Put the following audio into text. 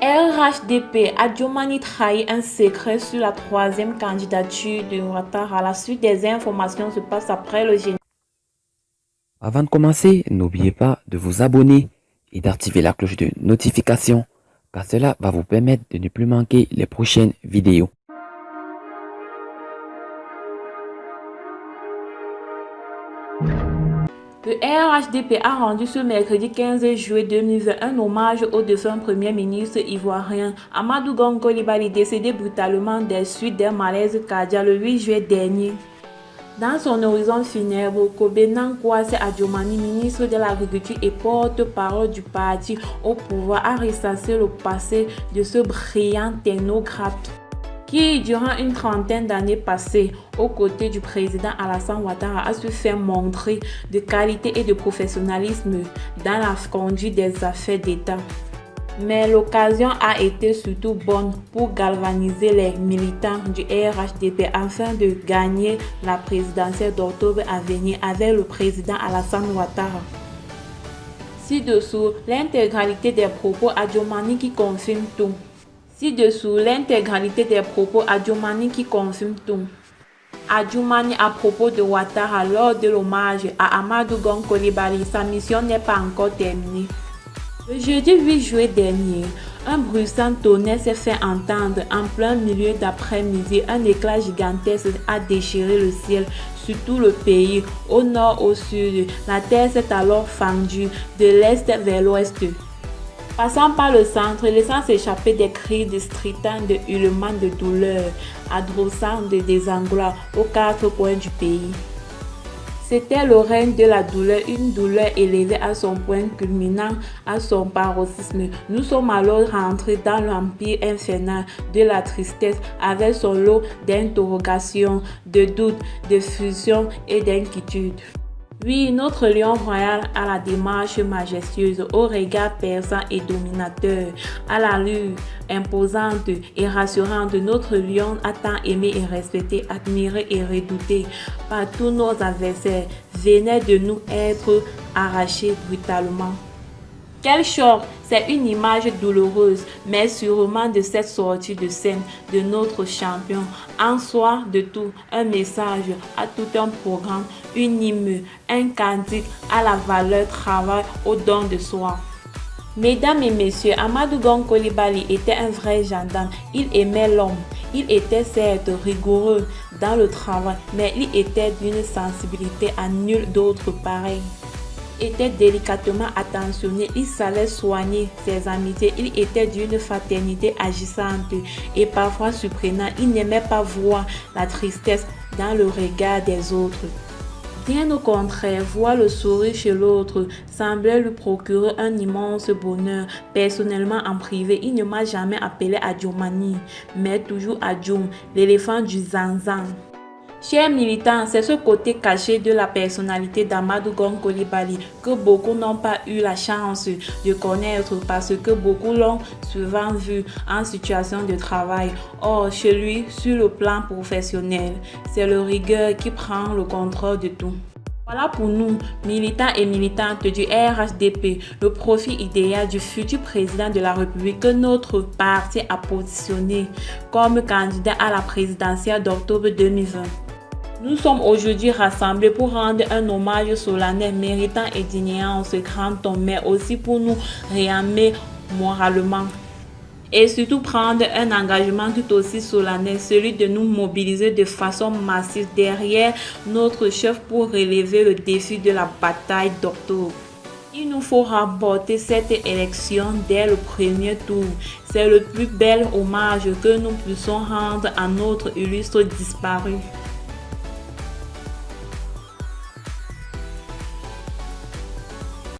RHDP, Adjumani trahit un secret sur la troisième candidature de Ouattara. La suite des informations se passe après le générique. Avant de commencer, n'oubliez pas de vous abonner et d'activer la cloche de notification, car cela va vous permettre de ne plus manquer les prochaines vidéos. Le RHDP a rendu ce mercredi 15 juillet 2020 un hommage au défunt premier ministre ivoirien Amadou Gon Coulibaly, décédé brutalement des suites d'un malaise cardiaque le 8 juillet dernier. Dans son horizon funèbre, Kobenan Kwasi Adjumani, ministre de l'Agriculture et porte-parole du parti au pouvoir, a ressassé le passé de ce brillant technocrate qui, durant une trentaine d'années passées aux côtés du président Alassane Ouattara, a su faire montrer de qualité et de professionnalisme dans la conduite des affaires d'État. Mais l'occasion a été surtout bonne pour galvaniser les militants du RHDP afin de gagner la présidentielle d'octobre à venir avec le président Alassane Ouattara. Ci-dessous, l'intégralité des propos Adjumani qui confirme tout. Adjumani à propos de Ouattara lors de l'hommage à Amadou Gon Coulibaly, sa mission n'est pas encore terminée. Le jeudi 8 juillet dernier, un bruissant tonnerre s'est fait entendre en plein milieu d'après-midi. Un éclat gigantesque a déchiré le ciel sur tout le pays, au nord, au sud. La terre s'est alors fendue de l'est vers l'ouest. Passant par le centre, laissant s'échapper des cris de stridents, de hurlements de douleur, adressant de désanglois aux quatre coins du pays. C'était le règne de la douleur, une douleur élevée à son point culminant, à son paroxysme. Nous sommes alors rentrés dans l'empire infernal de la tristesse avec son lot d'interrogations, de doutes, de fusions et d'inquiétudes. Oui, notre lion royal a la démarche majestueuse, au regard perçant et dominateur, à l'allure imposante et rassurante. Notre lion a tant aimé et respecté, admiré et redouté par tous nos adversaires, venait de nous être arraché brutalement. Quel choc! C'est une image douloureuse, mais sûrement de cette sortie de scène de notre champion. En soi de tout, un message à tout un programme, une hymne, un cantique à la valeur travail, au don de soi. Mesdames et messieurs, Amadou Gon Coulibaly était un vrai gendarme. Il aimait l'homme. Il était certes rigoureux dans le travail, mais il était d'une sensibilité à nul d'autre pareil. Était délicatement attentionné, il savait soigner ses amitiés, il était d'une fraternité agissante et parfois surprenant. Il n'aimait pas voir la tristesse dans le regard des autres. Bien au contraire, voir le sourire chez l'autre semblait lui procurer un immense bonheur. Personnellement, en privé, il ne m'a jamais appelé Adjumani, mais toujours Adjoum, l'éléphant du Zanzan. Chers militants, c'est ce côté caché de la personnalité d'Amadou Gon Coulibaly que beaucoup n'ont pas eu la chance de connaître parce que beaucoup l'ont souvent vu en situation de travail. Or, chez lui, sur le plan professionnel, c'est le rigueur qui prend le contrôle de tout. Voilà pour nous, militants et militantes du RHDP, le profil idéal du futur président de la République que notre parti a positionné comme candidat à la présidentielle d'octobre 2020. Nous sommes aujourd'hui rassemblés pour rendre un hommage solennel méritant et digne en ce grand homme, mais aussi pour nous réarmer moralement. Et surtout prendre un engagement tout aussi solennel, celui de nous mobiliser de façon massive derrière notre chef pour relever le défi de la bataille d'octobre. Il nous faut remporter cette élection dès le premier tour. C'est le plus bel hommage que nous puissions rendre à notre illustre disparu.